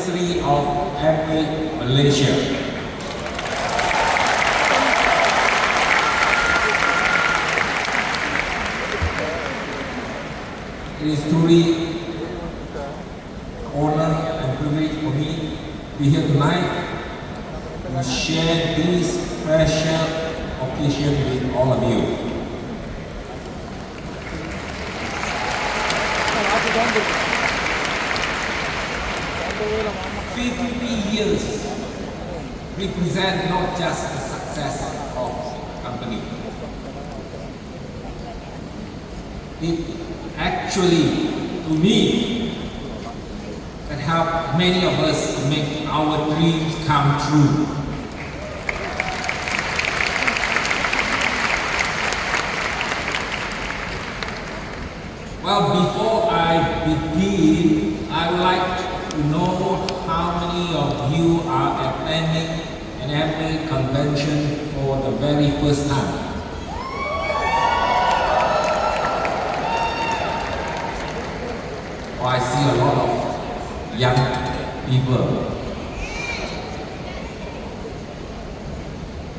Anniversary of Amway Malaysia. It is truly an honor and privilege for me to be here tonight to share this special occasion with all of you. Years represent not just the success of the company. It actually, to me, can help many of us to make our dreams come true. Well, before I begin, I would like to know how many of you are attending an Amway convention for the very first time. Oh, I see a lot of young people.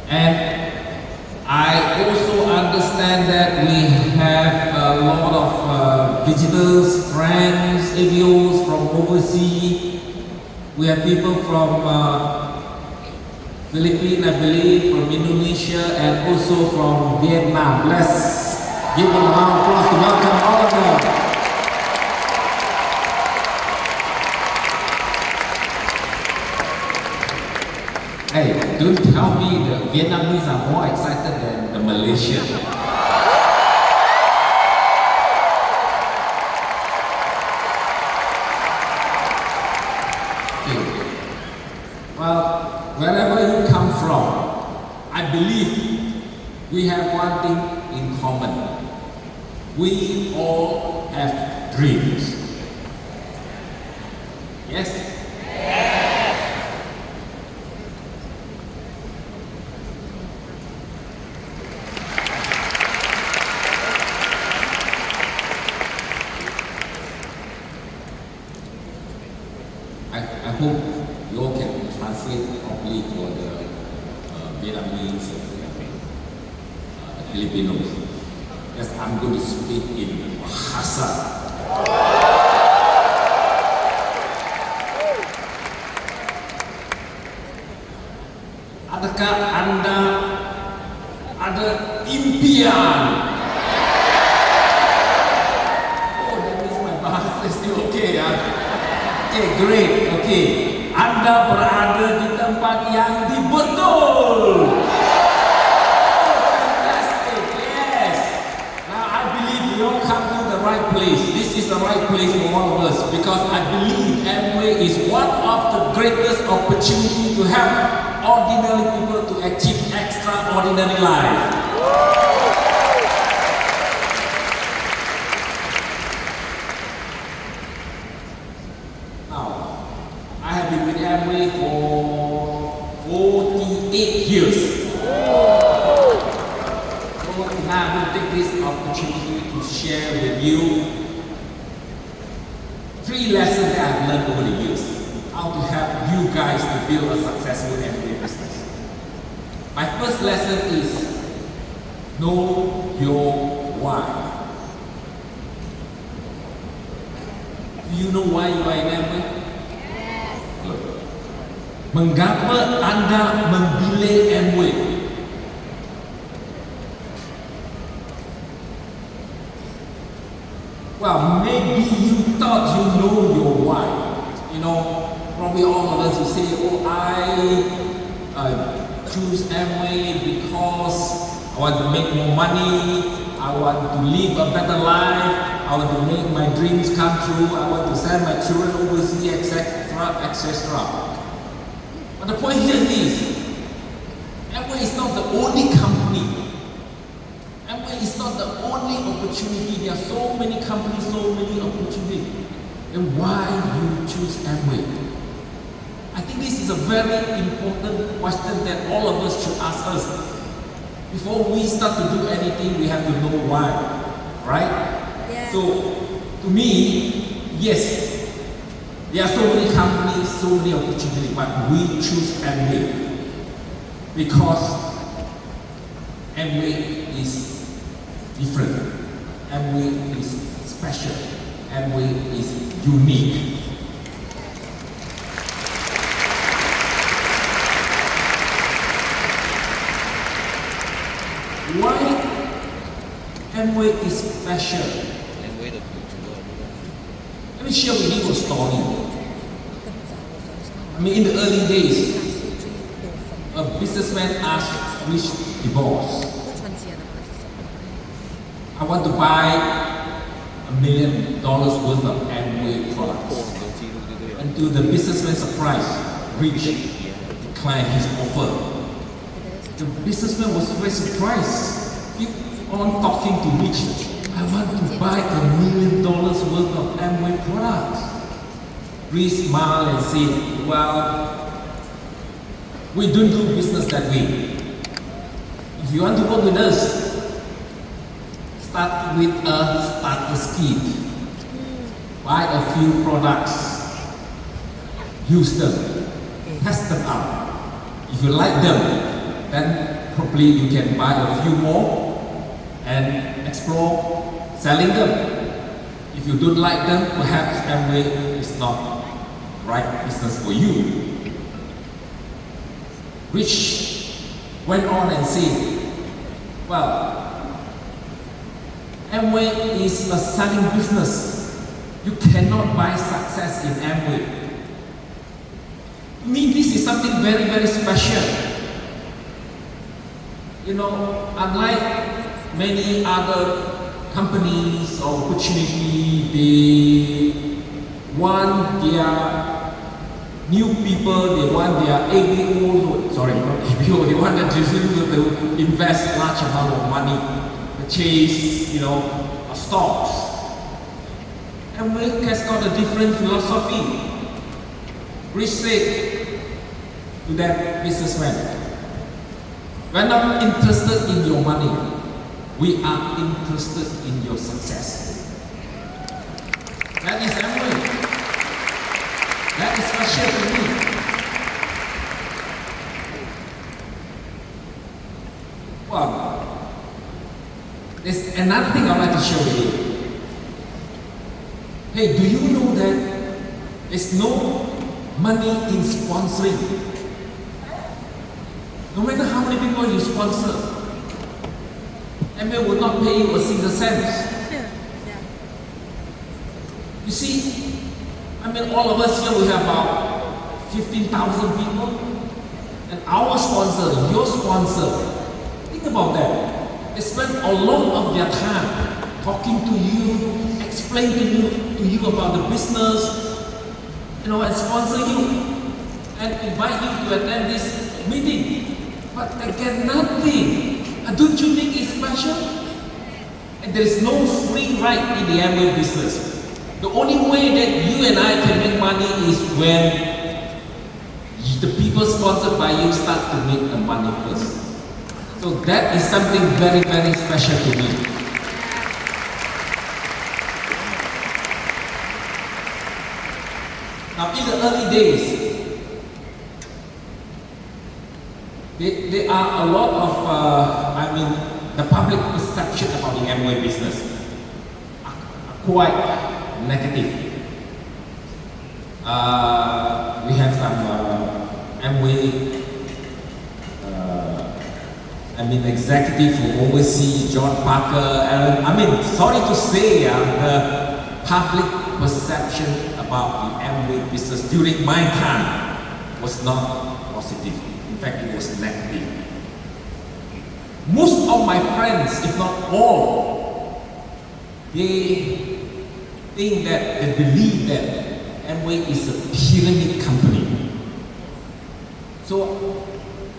And I also understand that we have a lot of visitors, friends, ABOs from overseas. We have people from Philippines, I believe, from Indonesia, and also from Vietnam. Let's give them a round of applause to welcome all of them. Hey, don't tell me the Vietnamese are more excited than the Malaysians. Well, wherever you come from, I believe we have one thing in common. We all have dreams. Yes? I hope you all can translate properly for the Vietnamese, the Filipinos. Yes, I'm going to speak in Bahasa. Adakah Anda ada impian? Oh, that means my Bahasa is still okay, ya. Okay, great. Okay, Anda berada di tempat yang betul. Oh, fantastic. Yes. Now I believe you all come to the right place. This is the right place for all of us because I believe Amway is one of the greatest opportunity to help ordinary people to achieve extraordinary life. I have been with Amway for 48 years. So now I'm going to take this opportunity to share with you 3 lessons that I've learned over the years. How to help you guys to build a successful Amway business. My first lesson is know your why. Do you know why you are in Amway? Mengapa Anda memilih Amway? Well, maybe you thought you know your why. You know, probably all of us will say, oh, I choose Amway because I want to make more money, I want to live a better life, I want to make my dreams come true, I want to send my children overseas, etc., etc. But the point here is, Amway is not the only company. Amway is not the only opportunity. There are so many companies, so many opportunities. Then why you choose Amway? I think this is a very important question that all of us should ask us. Before we start to do anything, we have to know why, right? Yeah. So, to me, yes, There are so many companies, so many opportunities, but we choose Amway because Amway is different. Amway is special. Amway is unique. Why Amway is special? Let me share with you a story. In the early days, a businessman asked which divorce. I want to buy $1 million worth of Amway products. And to the businessman's surprise, Rich declined his offer. The businessman was very surprised. Keep on talking to Rich. I want to buy $1 million worth of Amway products. Rich smiled and said, well, we don't do business that way. If you want to work with us, start with a starter kit. Buy a few products, use them, test them out. If you like them, then probably you can buy a few more and explore selling them. If you don't like them, perhaps Amway is not the right business for you. Rich went on and said, well, Amway is a selling business. You cannot buy success in Amway. To me, this is something very, very special. Unlike many other companies or opportunity, they want their new people, they want their ABO, sorry, not ABO, they want their distributor to invest large amount of money, purchase, stocks. Amway has got a different philosophy. Rich said to that businessman, we're not interested in your money. We are interested in your success. That is Amway. That is special to me. Well, there's another thing I'd like to share with you. Hey, do you know that there's no money in sponsoring? No matter how many people you sponsor, Amway will not pay you a single cent. You see, all of us here, we have about 15,000 people, and our sponsor, your sponsor, think about that. They spend a lot of their time talking to you, explain to you about the business, and sponsor you, and invite you to attend this meeting. But they get nothing. Don't you think it's special? And there is no free ride in the Amway business. The only way that you and I can make money is when the people sponsored by you start to make the money first. So that is something very, very special to me. Now, in the early days, there are a lot of, the public perception about the Amway business are quite negative. We have some Amway, executive from overseas, John Parker. Sorry to say, the public perception about the Amway business during my time was not positive. In fact, it was negative. Most of my friends, if not all, they think that, they believe that Amway is a pyramid company. So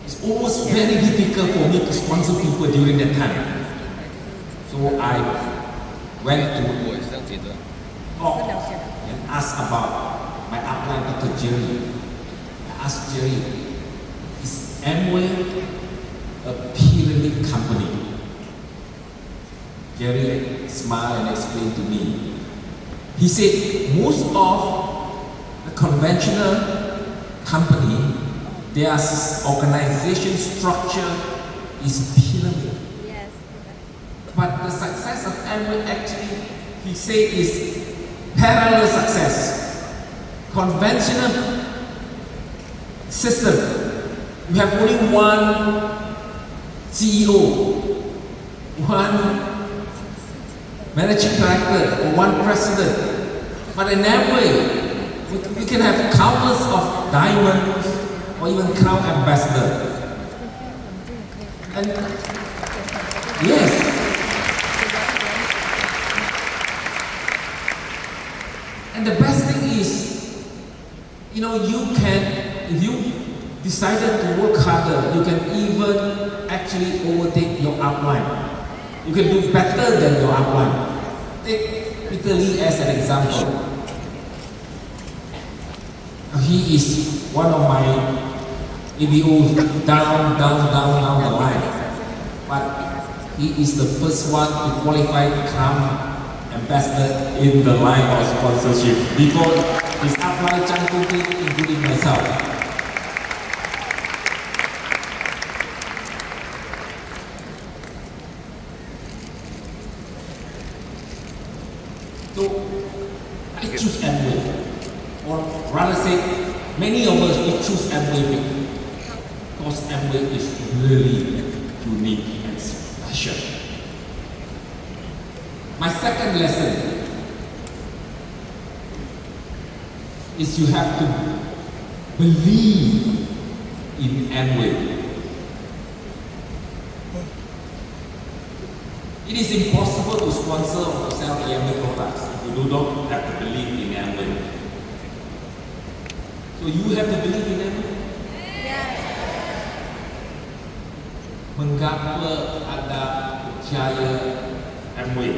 it's almost very difficult for me to sponsor people during that time. So I went to talk and ask about my upline, Dr. Jerry. I asked Jerry, is Amway a pyramid company? Jerry smiled and explained to me. He said most of A conventional company, their organization structure is pyramid. Yes. But the success of Amway actually, he said, is parallel success. Conventional system, you have only one CEO, one managing director, or one president. But in Amway, we can have countless of diamonds or even crown ambassador. And yes, and the best thing is, you know, you can, if you decided to work harder, you can even actually overtake your upline. You can do better than your upline. Take Peter Lee as an example. He is one of my ABOs down the line. But he is the first one to qualify to become ambassador in the line of sponsorship before his upline Chang Kuki, including myself. So I choose Amway, or rather say, many of us we choose Amway because Amway is really unique and special. My second lesson is you have to believe in Amway. It is impossible to sponsor or to sell Amway products if you do not have to believe in Amway. So you have to believe in Amway. Yes. Mengapa Anda percaya Amway?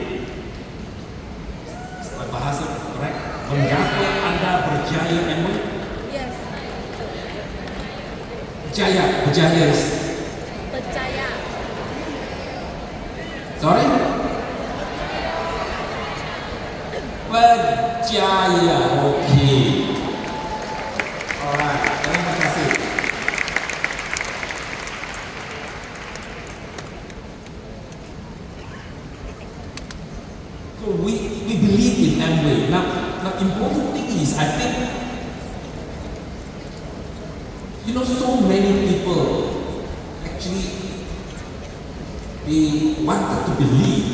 Bahasa correct? Mengapa Anda percaya Amway? Yes. Percaya. Percaya. Sorry? Percaya, okay. Alright, terima kasih. So we believe in Amway. Now important thing is, I think, you know, so many people actually they wanted to believe,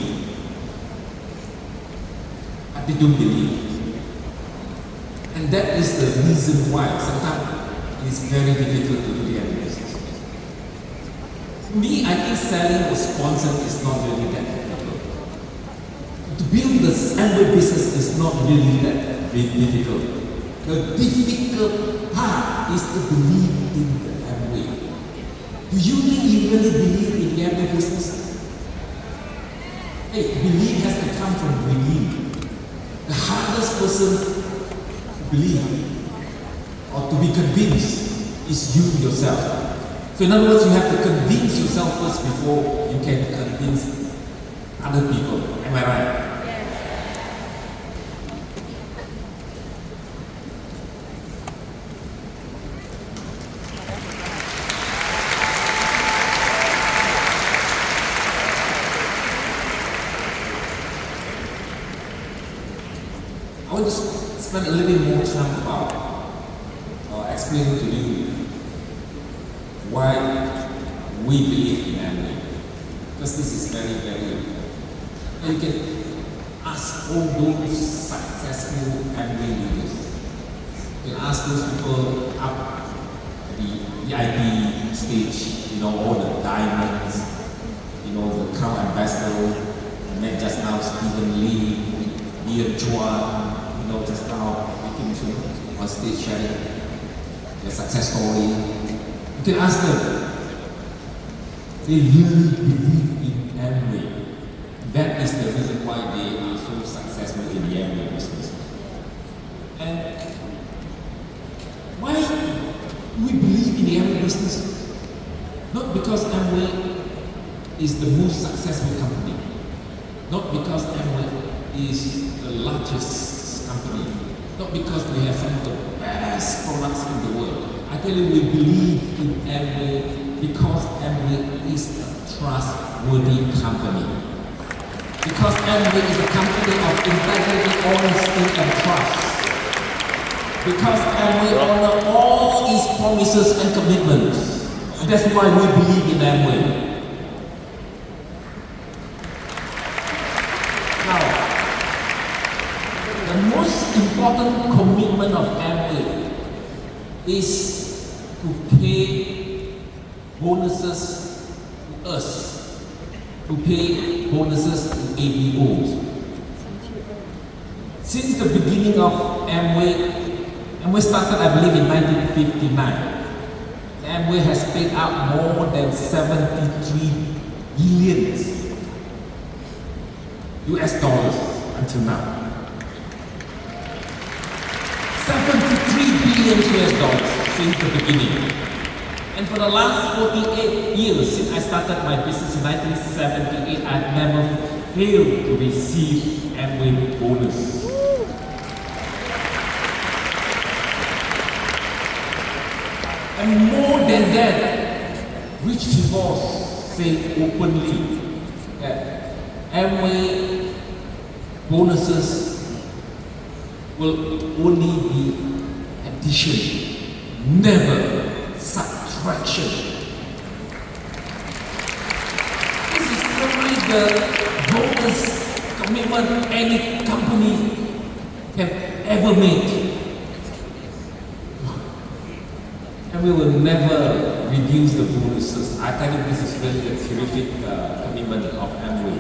but they don't believe. And that is the reason why sometimes it's very difficult to do the Amway business. Me, I think selling or sponsoring is not really that difficult. To build the Amway business is not really that difficult. The difficult part is to believe in the Amway. Do you think you really believe in the Amway business? Hey, belief has to come from belief. The hardest person to believe or to be convinced is you yourself. So in other words, you have to convince yourself first before you can convince other people. Am I right? I want to spend a little bit more time about explaining to you why we believe in Amway. Because this is very, very important. And you can ask all those successful Amway leaders. You can ask those people up at the VIP stage, you know, all the diamonds, you know, the crown ambassador. I met just now Stephen Lee, Ian Chua, you know, just now making on stage sharing their success story. You can ask them. They really believe in Amway. That is the reason why they are so successful in the Amway business. And why do we believe in the Amway business? Not because Amway is the most successful company. Not because Amway is the largest company. Not because we have some of the best products in the world. I tell you, we believe in Amway because Amway is a trustworthy company. Because Amway is a company of integrity, honesty, and trust. Because Amway honors all its promises and commitments. And that's why we believe in Amway. Now, the most important commitment of Amway is to pay bonuses to us, to pay bonuses to ABOs. Since the beginning of Amway started, I believe, in 1959. Amway has paid out more than 73 billion US dollars until now. 73 billion US dollars since the beginning. And for the last 48 years, since I started my business in 1978, I've never failed to receive Amway bonus. And more than that, Rich DeVos said openly that Amway bonuses will only be addition, never subtraction. This is probably the bonus commitment any company can ever make. And we will never reduce the bonuses. I think this is really a terrific commitment of Amway.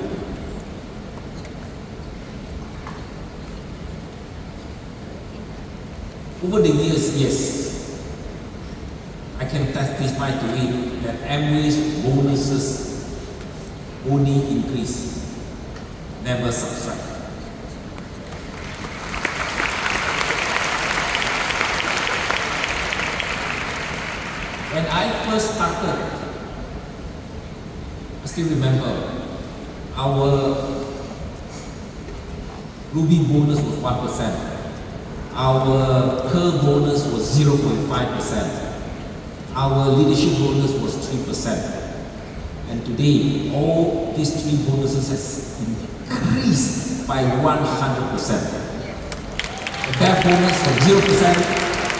Over the years, yes, I can testify to it that Amway's bonuses only increase, never subtract. When I first started, I still remember our Ruby bonus was 1%. Our Pearl bonus was 0.5%. Our leadership bonus was 3%. And today, all these three bonuses has increased by 100%. The Bear bonus from 0%,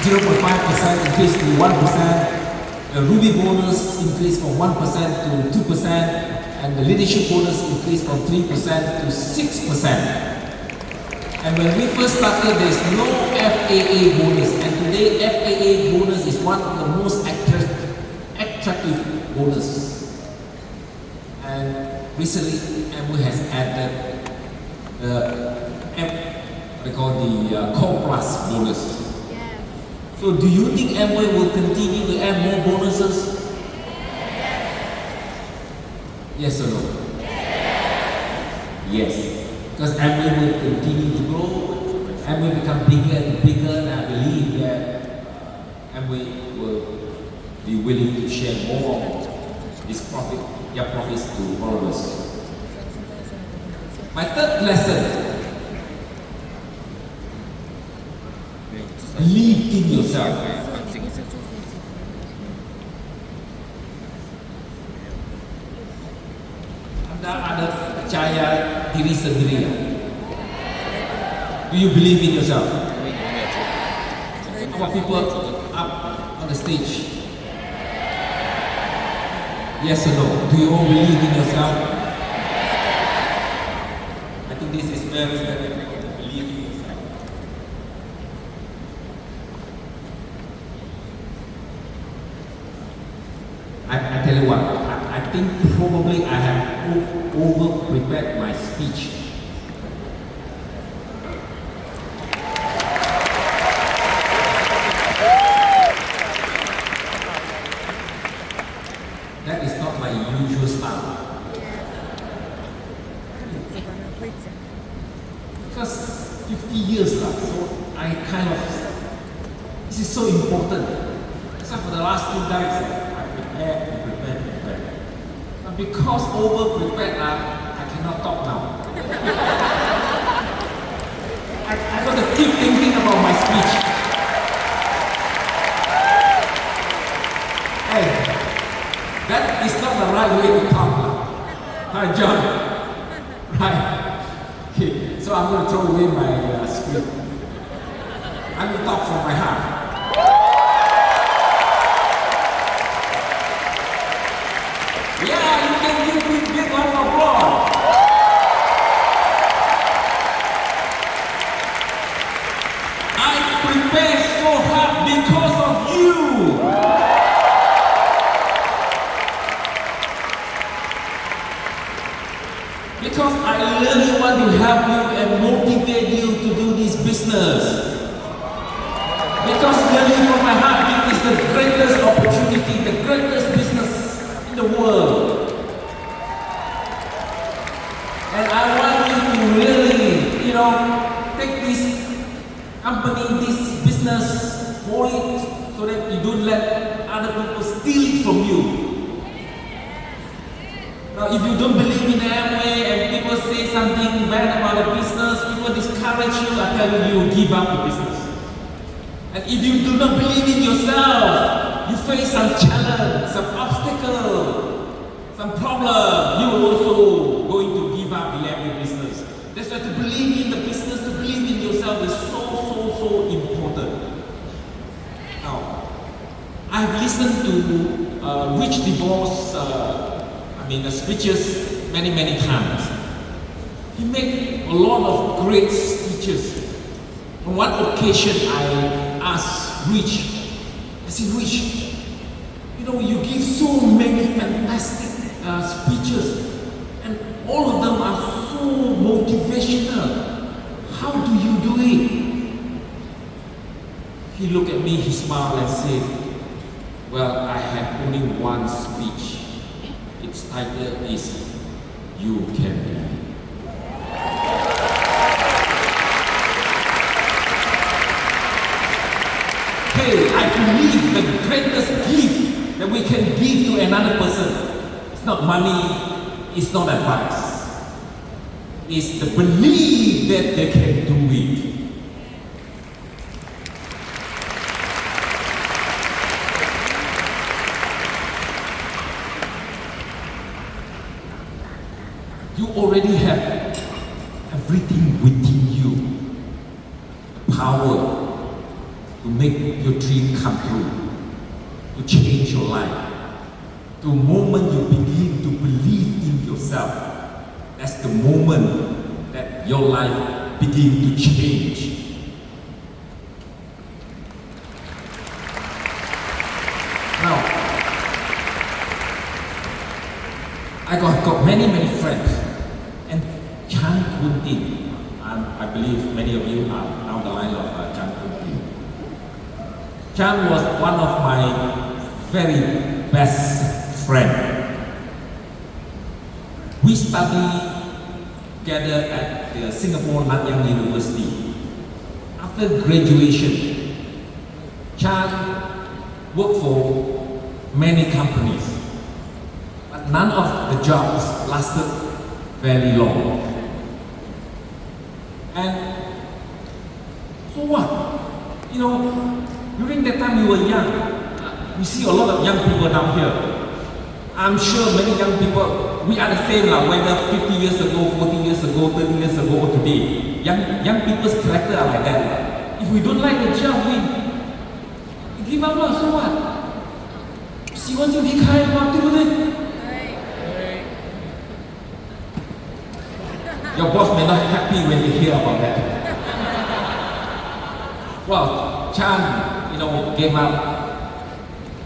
0.5% increased to 1%. The Ruby bonus increased from 1% to 2%, and the leadership bonus increased from 3% to 6%. And when we first started, there's no FAA bonus, and today FAA bonus is one of the most attractive bonus. And recently, Amway has added the Core Plus bonus. So do you think Amway will continue to add more bonuses? Yes or no? Yes. Because Amway will continue to grow, Amway become bigger and bigger, and I believe that Amway will be willing to share more of their profits to all of us. My third lesson: believe in yourself. Anda ada percaya diri sendiri? Do you believe in yourself? Our people up on the stage. Yes or no? Do you all believe in yourself? I think this is very important. Believe in yourself. I tell you what, I think probably I have over-prepared my speech. That is not my usual style. Because 50 years now, so I kind of, this is so important. So for the last 2 days, prepare. But because over-prepared, I cannot talk now. I got to keep thinking about my speech. Hey, that is not the right way to talk. Hi, John. Right. Okay, so I'm going to throw away my script. I'm going to talk from my heart. Yeah, you can give me a big round of applause. I prepared so hard because of you. Because I really want to help you and motivate you to do this business. Because really from my heart, it is the greatest opportunity, the greatest business in the world. And I want you to really, take this company, this business, hold it so that you don't let other people steal it from you. Now, if you don't believe in Amway and people say something bad about the business, people discourage you, I tell you, you give up the business. And if you do not believe in yourself, you face some challenge, some obstacle, some problem, you are also going to give up the Amway business. That's why to believe in the business, to believe in yourself is so important. Now, I've listened to Rich DeVos speeches many times. He made a lot of great speeches. On one occasion, I asked Rich, I said, Rich, you give so many fantastic speeches, and all of them are so motivational. How do you do it? He looked at me, he smiled and said, well, I have only one speech. Its title is, You Can Do It. Hey, I believe the greatest gift that we can give to another person, it's not money, it's not advice. It's the belief that they can do it. You already have everything within you. The power to make your dream come true, to change your life. The moment you begin to believe in yourself, that's the moment that your life begins to change. Now, I got many friends. And I believe many of you are down the line of Kean was one of my very best friends. We studied together at the Singapore Nanyang University. After graduation, Kean worked for many companies, but none of the jobs lasted very long. And so what? During that time we were young. We see a lot of young people down here. I'm sure many young people, we are the same whether 50 years ago, 40 years ago, 30 years ago or today. Young people's character are like that. If we don't like the job, we give up, so what? 喜欢就离开嘛，对不对？ Your boss may not be happy when you hear about that. Well, Kean, gave up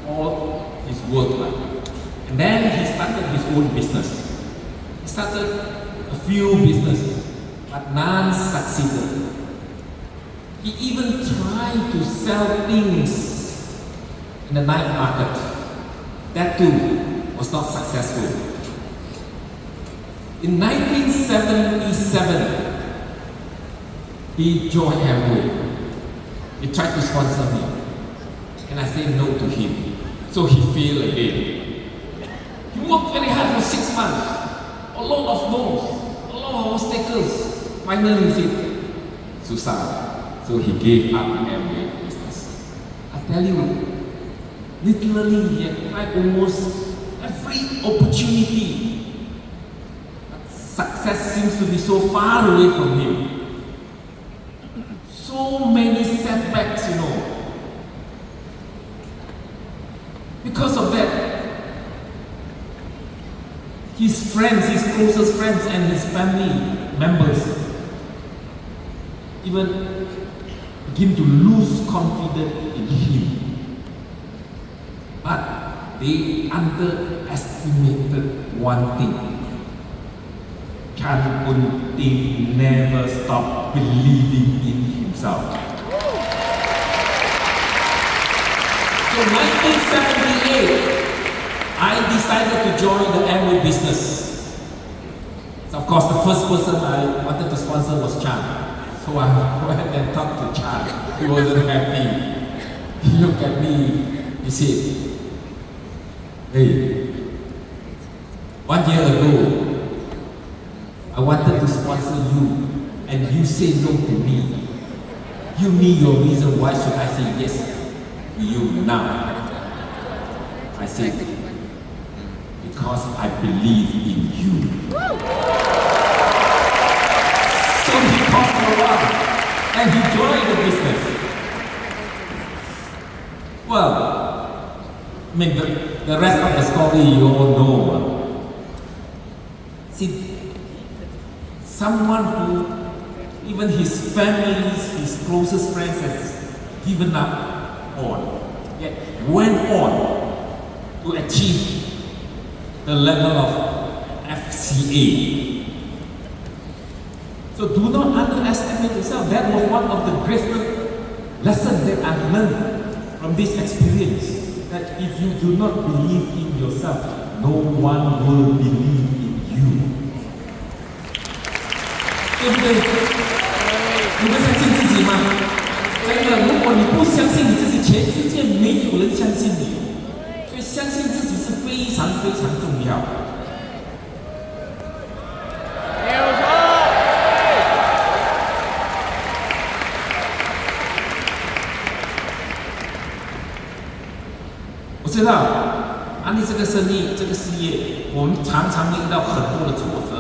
all his work, and then he started his own business. He started a few businesses, but none succeeded. He even tried to sell things in the night market. That too was not successful. In 1977, he joined Amway. He tried to sponsor me, and I said no to him. So he failed again. He worked very hard for 6 months. A lot of no's, a lot of obstacles. Finally he said, susah. So he gave up Amway business. I tell you, Literally, he had tried almost every opportunity. Success seems to be so far away from him. So many setbacks, Because of that, his friends, his closest friends and his family members even begin to lose confidence in him. But they underestimated one thing. Chan Kun never stopped believing in himself. So 1978, I decided to join the Amway business. So of course, the first person I wanted to sponsor was Chan. So I went and talked to Chan. He wasn't happy. He looked at me, he said, "Hey, 1 year ago, I wanted to sponsor you and you say no to me. Give me your reason why should I say yes to you now?" I said, "Because I believe in you." So he talked for a while and he joined the business. Well, the rest of the story you all know. See, someone who even his family, his closest friends has given up on, yet went on to achieve the level of FCA. So do not underestimate yourself. That was one of the greatest lessons that I've learned from this experience. That if you do not believe in yourself, no one will believe in you. 对不对？你们相信自己吗？真的，如果你不相信你自己，全世界没有人相信你。所以相信自己是非常非常重要。我知道，安利这个生意、这个事业，我们常常会遇到很多的挫折。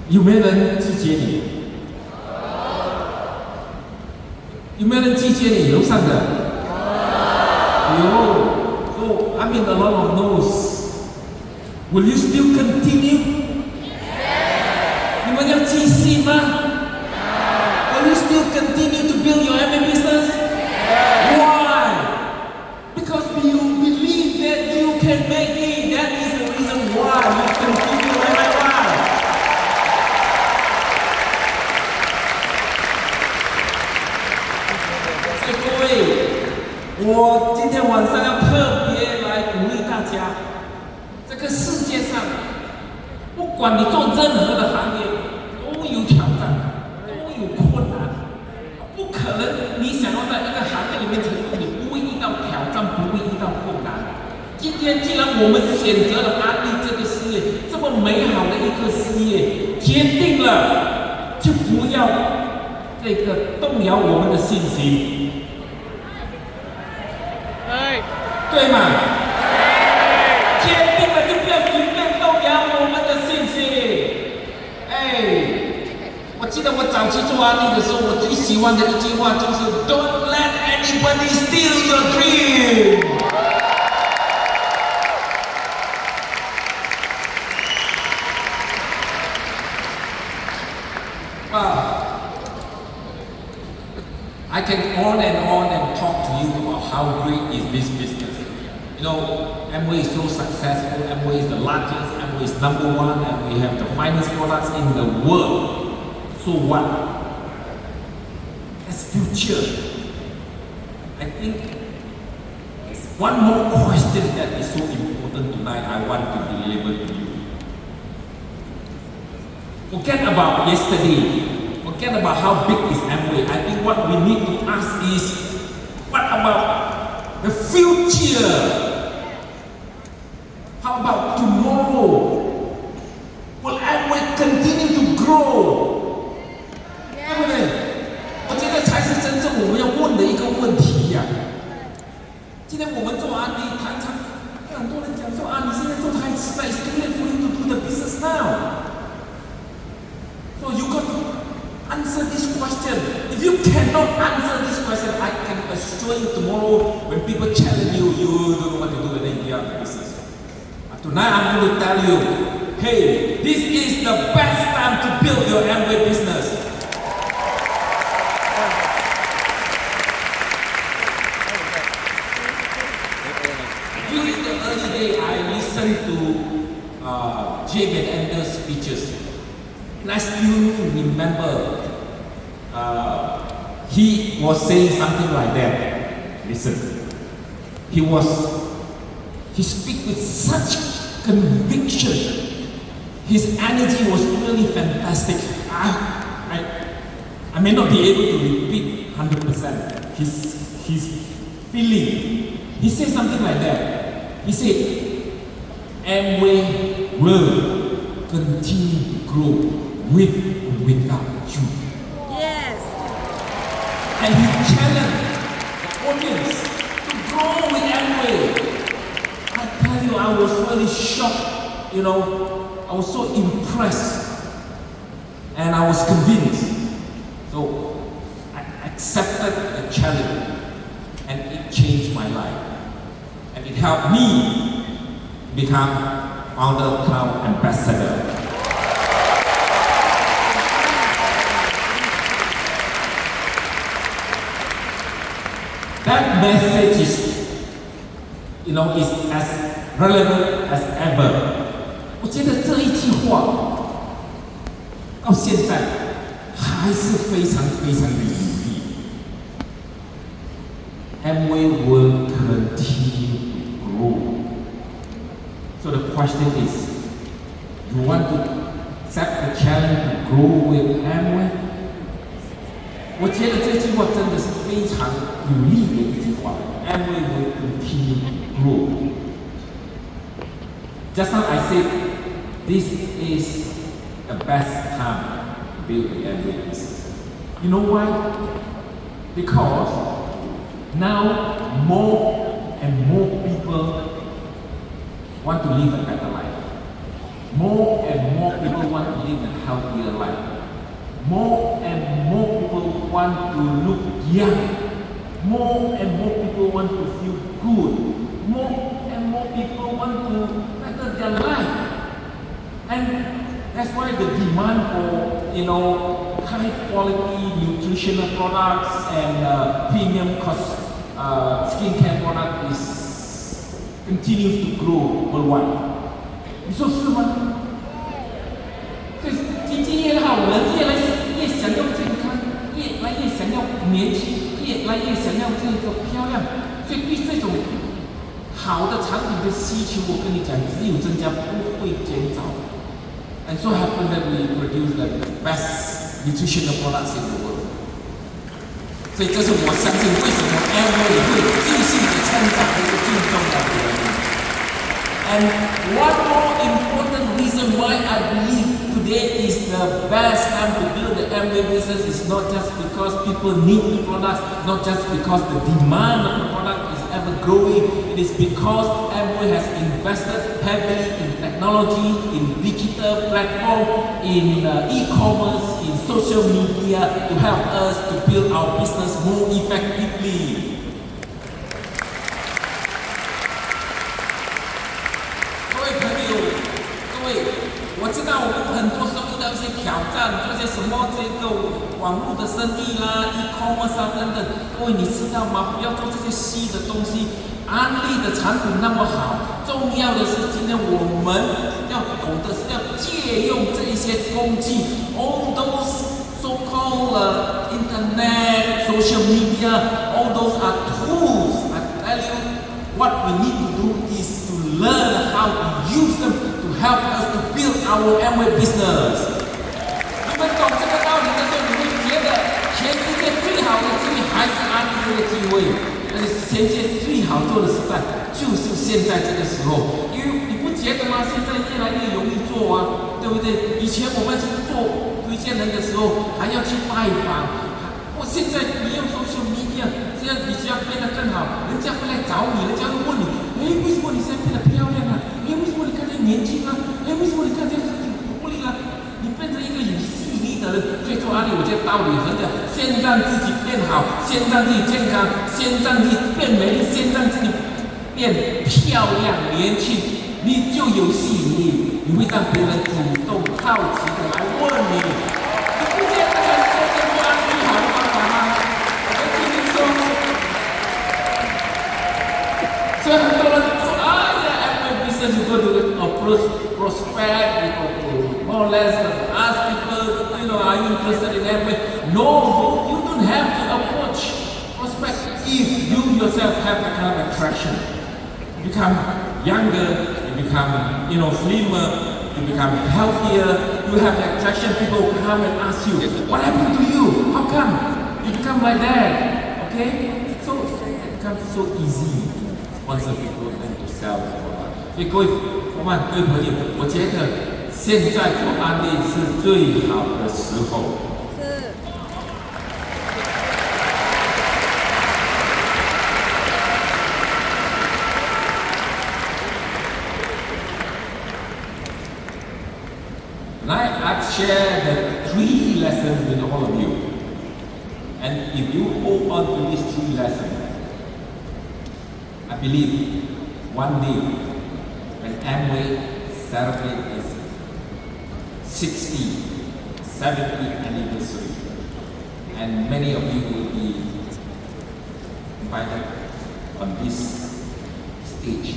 有没有人拒绝你？有没有人拒绝你？楼上的？有。So I mean a lot of no's. Will you still continue? 你们要继续吗？Will you still continue to build your Amway business? Why? Because you believe that you can make it. That is the reason why you continue. Am I right? 所以各位，我今天晚上要特别来鼓励大家，这个世界上，不管你做任何的行业，都有挑战，都有困难，不可能你想要在一个行业里面成功，你不会遇到挑战，不会遇到困难。今天既然我们选择了安利这个事业，这么美好的一个事业，决定了，就不要这个动摇我们的信心。对吗？坚定了就不要随便动摇我们的信心。我记得我早期做安利的时候，我最喜欢的一句话就是 "Don't let anybody steal your dream." ，I can on and talk to you about how great is this business. Amway is so successful. Amway is the largest. Amway is number one, and we have the finest products in the world. So what? As future, I think one more question that is so important tonight. I want to deliver to you. Forget about yesterday. Forget about how big is Amway. I think what we need to ask is, what about the future? How about tomorrow? Will Amway continue to grow? 对不对？我觉得才是真正我们要问的一个问题呀。今天我们做案例，常常很多人讲说啊，你现在做太失败 ，it's too late for you to do the business now. So you got to answer this question. If you cannot answer this question, I can assure you tomorrow when people challenge you, you don't know what to do with the business. But tonight I'm going to tell you, hey, this is the best time to build your Amway business. During the early day, I listened to Jim and Anders' speeches. And I still remember he was saying something like that. Listen, he speak with such conviction. His energy was really fantastic. I may not be able to repeat 100% his feeling. He said something like that. He said, Amway will continue to grow with or without you. Yes. And he challenged the audience to grow with Amway. I tell you, I was really shocked. I was so impressed. And I was convinced. So I accepted the challenge. And it changed my life. And it helped me become founder cloud ambassador. That message is as relevant as ever. 我觉得这一句话到现在还是非常非常的有意义。Amway will continue to grow. So the question is, you want to accept the challenge to grow with Amway? 我觉得这句话真的是非常有力的一句话。Amway will continue to grow. Just now I said, this is the best time to build the Amway business. You know why? Because now more and more people want to live a better life. More and more people want to live a healthier life. More and more people want to look young. More and more people want to feel good. More and more people want to better their life. And that's why the demand for high quality nutritional products and premium cost skincare product continues to grow worldwide. 你说是吗？对，经济越好，人越想要健康，越想要年轻，越想要这个漂亮，所以对这种好的产品的需求，我跟你讲，只有增加，不会减少。And so happen that we produce the best nutritional products in the world. 所以这是我相信为什么 Amway 会继续的成长的一个最重要的原因。And one more important reason why I believe today is the best time to build the Amway business is not just because people need the products, not just because the demand of the product is ever growing. It is because Amway has invested heavily in technology, in digital platform, in e-commerce, in social media to help us to build our business more effectively. 我知道我们很多时候遇到一些挑战，做些什么这个网络的生意啦、e-commerce 啊等等。各位你知道吗？不要做这些稀的东西。安利的产品那么好，重要的是今天我们要懂得是要借用这一些工具 ，all those so-called internet, social media, all those are tools. I tell you, what we need to do is to learn how to use them to help us to build our Amway business. 你们懂这个道理的时候，你会觉得全世界最好的机会还是安利这个机会，而且全世界最好做的时代就是现在这个时候。因为你不觉得吗？现在越来越容易做啊，对不对？以前我们去做推荐人的时候还要去拜访，现在你用social media，这你需要变得更好，人家会来找你，人家会问你，为什么你现在变得漂亮了？为什么你看起来年轻了？为什么你看起来很活力了？你变成一个有吸引力的人。最重要的，我觉得道理很简单，先让自己变好，先让自己健康，先让自己变美丽，先让自己变漂亮、年轻，你就有吸引力，你会让别人主动、好奇的来问你。你不觉得这是最安最好的方法吗？我跟你说，所以很多人说Amway business is going to prospect, more or less ask people, are you interested in Amway? No, you don't have to approach prospect if you yourself have that kind of attraction. You become younger, you become, slimmer, you become healthier, you have the attraction, people come and ask you, what happened to you? How come? You become like that, okay? So it becomes so easy once people tend to sell the product. 所以各位伙伴、各位朋友，我觉得现在做安利是最好的时候。I've shared the 3 lessons with all of you. And if you hold on to these 3 lessons, I believe one day when Amway celebrates its 60, 70th anniversary, and many of you will be invited on this stage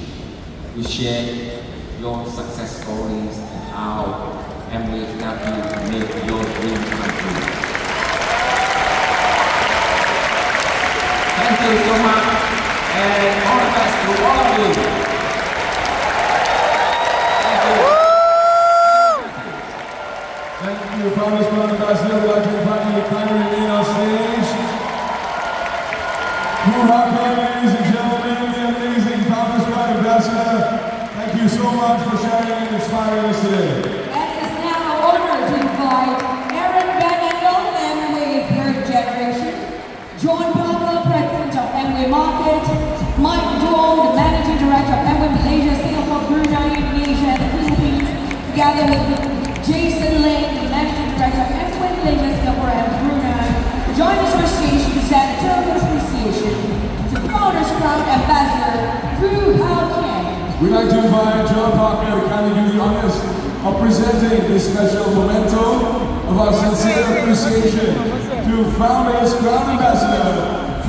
to share your success stories and how Amway help you make your dream come true. Thank you so much, and all the best to all of you. Thank you. Thank you, Founders Club Ambassador. We'd like to invite you to kindly remain on stage. Ladies and gentlemen, the amazing Founders Club Ambassador. Thank you so much for sharing and inspiring us today. John Parker, President of Amway Market, Mike Joel, the Managing Director of Amway Malaysia, Singapore, Brunei, Indonesia, and the Philippines, together with Jason Lane, the Managing Director of Amway Malaysia, Singapore, and Brunei, join us on stage to present a token of appreciation to Founders Club Ambassador Howe. We'd like to invite John Parker to kindly do the honors of presenting this special memento of our sincere appreciation to Founders Club Ambassador